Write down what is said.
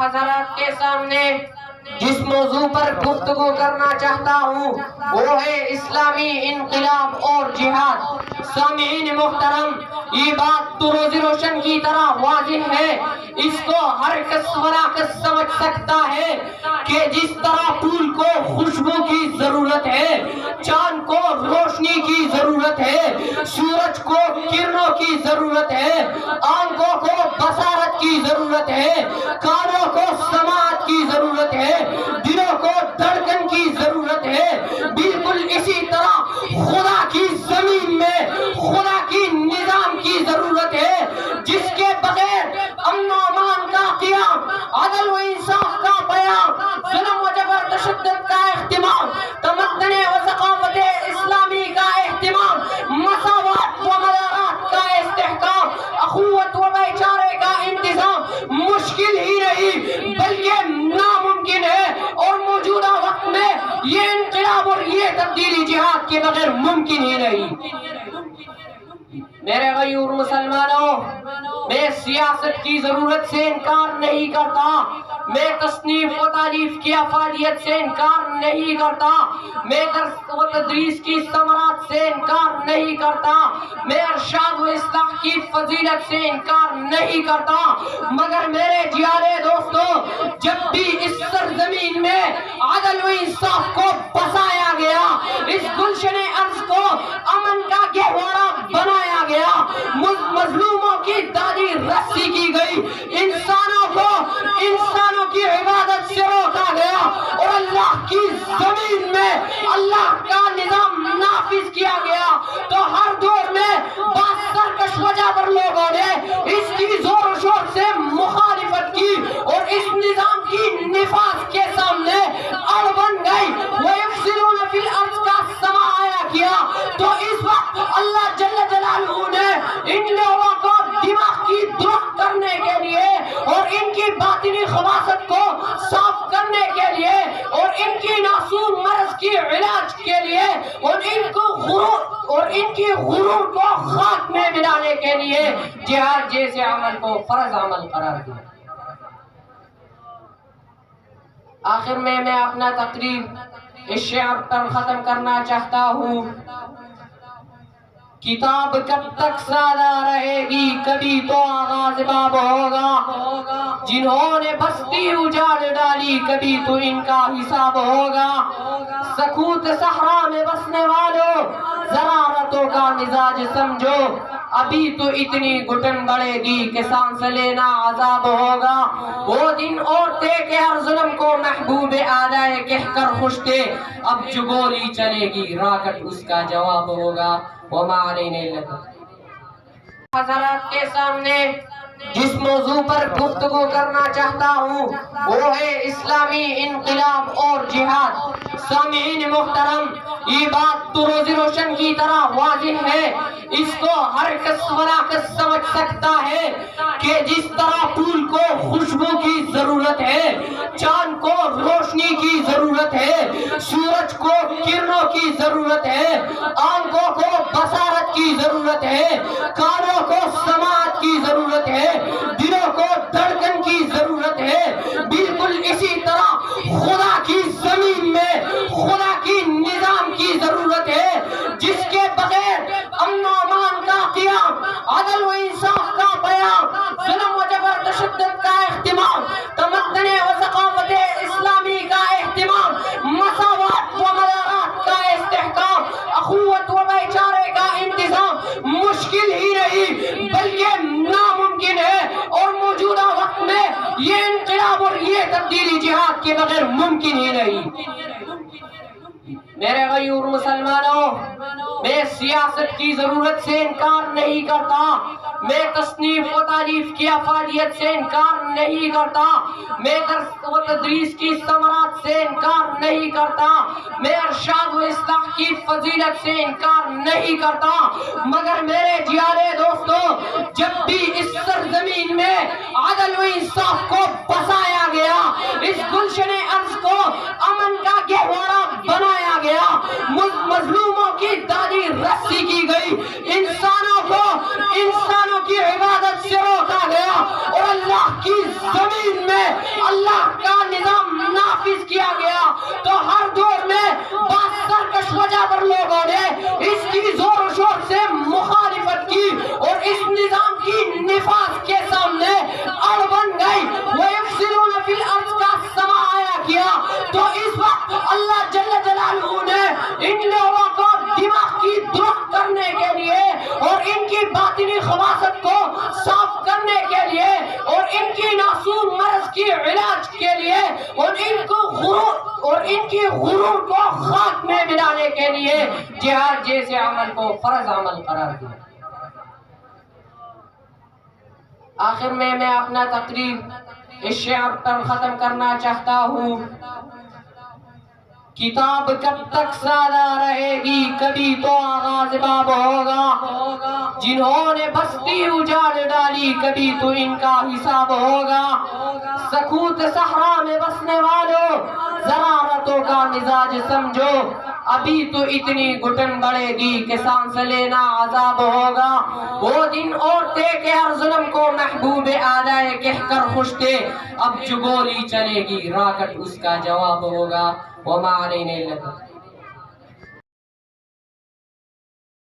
حضرات کے سامنے جس موضوع پر گفتگو کرنا چاہتا ہوں وہ ہے اسلامی انقلاب اور جہاد۔ سامعین محترم، یہ بات تو روز روشن کی طرح واضح ہے، اس کو ہر کس وراکس سمجھ سکتا ہے کہ جس طرح پھول کو خوشبو کی ضرورت ہے، چاند کو روشنی کی ضرورت ہے، سورج کو کرنوں کی ضرورت ہے، آنکھوں کو بصارت کی ضرورت ہے، کانوں کو سماعت کی ضرورت ہے، دلوں کو دھڑکن کی ضرورت ہے، بالکل اسی طرح خدا کی زمین میں خدا کی نظام کی ضرورت ہے، جس کے بغیر امن و امان کا قیام، عدل و انصاف کا قیام، ظلم و جبر تشدد کا اہتمام، تمدن و ثقافت اسلامی کا اہتمام، مساوات و مدارات کا استحکام، اخوت و بھائی چارے کا انتظام مشکل ہی نہیں بلکہ ناممکن ہے، اور موجودہ وقت میں یہ انقلاب اور یہ تبدیلی جہاد کے بغیر ممکن ہی نہیں۔ میرے غیور مسلمانوں، میں سیاست کی ضرورت سے انکار نہیں کرتا، میں تصنیف و تالیف کی افادیت سے انکار نہیں کرتا، میں درس و تدریس کی ثمرات سے انکار نہیں کرتا، میں ارشاد و اصلاح کی فضیلت سے انکار نہیں کرتا، مگر میرے جیارے دوستو، جب بھی اس سرزمین میں عدل و انصاف کو بسایا گیا، اس گلشن ارض کو امن کا گہوارہ بنایا گیا، مظلوموں کی دادی رسی کی گئی، انسانوں کی عبادت سے روکا گیا، اور اللہ کی زمین میں اللہ کا نظام نافذ کیا گیا، تو ہر دور میں بعض سرکش وجہ پر لوگوں نے اس کی زور و شور سے مخالفت کی اور اس نظام کی نفاذ کے سامنے اڑ بن گئی، وَيُفْسِدُونَ فِي الْأَرْضِ کا سماعیہ کیا۔ تو اس وقت اللہ جل جلالہ نے ان لوگوں کو دماغ کی درست کرنے کے لیے اور ان کی باطنی خباثت کو صاف کرنے کے لیے اور ان کی معصوم مرض کی علاج کے لیے اور ان کی غرور کو خاک میں ملانے کے لیے جہاد جیسے عمل کو فرض عمل قرار دیا۔ آخر میں اپنا تقریر اس شعر پر ختم کرنا چاہتا ہوں: کتاب کب تک سادہ رہے گی، کبھی تو آغاز باب ہوگا، جنہوں نے بستی اجاڑ ڈالی کبھی تو ان کا حساب ہوگا، سکوت صحرا میں بسنے والوں ضرارتوں کا مزاج سمجھو، ابھی تو اتنی گھٹن بڑھے گی کہ سانس لینا عذاب ہوگا، وہ دن اور تھے کہ ہر ظلم کو محبوب آلائے کہہ کر خوش تھے، اب جو گولی چلے گی راکٹ اس کا جواب ہوگا، وما علینا الا البلاغ۔ حضرات کے سامنے جس موضوع پر گفتگو کرنا چاہتا ہوں وہ ہے اسلامی انقلاب اور جہاد۔ سامعین محترم، یہ بات تو روز روشن کی طرح واضح ہے، اس کو ہر کس وراکس سمجھ سکتا ہے کہ جس طرح پھول کو خوشبو کی ضرورت ہے، چاند کو روشنی کی ضرورت ہے، سورج کو کرنوں کی ضرورت ہے، آنکھوں کو بصارت کی ضرورت ہے، کانوں کو سماعت کی ضرورت ہے، دلوں کو دھڑکن کی ضرورت ہے، بالکل اسی طرح خدا کی زمین میں خدا کی نظام کی ضرورت ہے، جس کے بغیر امن و امان کا قیام، عدل و انصاف کا قیام، ظلم و جبر تشدد کا اہتمام، تمدن و ثقافت اسلامی کا اہتمام، مساوات و مدارات کا استحکام، اخوت و بھائی چارے کا انتظام مشکل ہی نہیں بلکہ ناممکن ہے، اور موجودہ وقت میں یہ انقلاب اور یہ تبدیلی جہاد کے بغیر ممکن ہی نہیں۔ میرے غیور مسلمانوں، میں سیاست کی ضرورت سے انکار نہیں کرتا، میں تصنیف و تالیف کی افادیت سے انکار نہیں کرتا، میں درس و تدریس کی ثمرات سے انکار نہیں کرتا، میں ارشاد و اصلاح کی فضیلت سے انکار نہیں کرتا، مگر میرے جیارے دوستو، جب بھی اس سرزمین میں عدل و انصاف کو بسایا گیا، اس گلشن ارض کو امن کا گہوارہ بنایا گیا، مظلوموں کی دادی رسی کی گئی، انسانوں کی عبادت سے روکا گیا، اور اللہ کی زمین میں اللہ کا نظام نافذ کیا گیا تو ہر دور میں بعض سرکش وجہ لوگوں نے اس کی زور و شور سے مخالفت کی اور اس نظام کی نفاذ کے سامنے اڑ بن گئی. وَيُفْسِدُونَ فِي الْأَرْضِ کا سماعیہ کیا تو اس وقت اللہ جل جلالہ نے ان لوگوں کو دماغ کی درخت کرنے کے لیے اور ان کی باطنی خباثت کو صاف کرنے کے لیے اور ان کی معصوم مرض کی علاج کے لیے اور ان کی غرور کو خاک میں ملانے کے لیے جہاد جیسے عمل کو فرض عمل قرار دیا. آخر میں اپنا تقریر اس شعر پر ختم کرنا چاہتا ہوں. کتاب کب تک سادہ رہے گی کبھی تو آغاز باب ہوگا. جنہوں نے بستی اجاڑ ڈالی کبھی تو ان کا حساب ہوگا. سکوت صحرا میں بسنے والوں ذرا رتوں کا مزاج سمجھو. ابھی تو اتنی گھٹن بڑھے گی کہ سانس لینا عذاب ہوگا. وہ دن عورتیں کہ ہر ظلم کو محبوب آلائے کہہ کر خوش تھے. اب جو گولی چلے گی راکٹ اس کا جواب ہوگا. وما علینا الا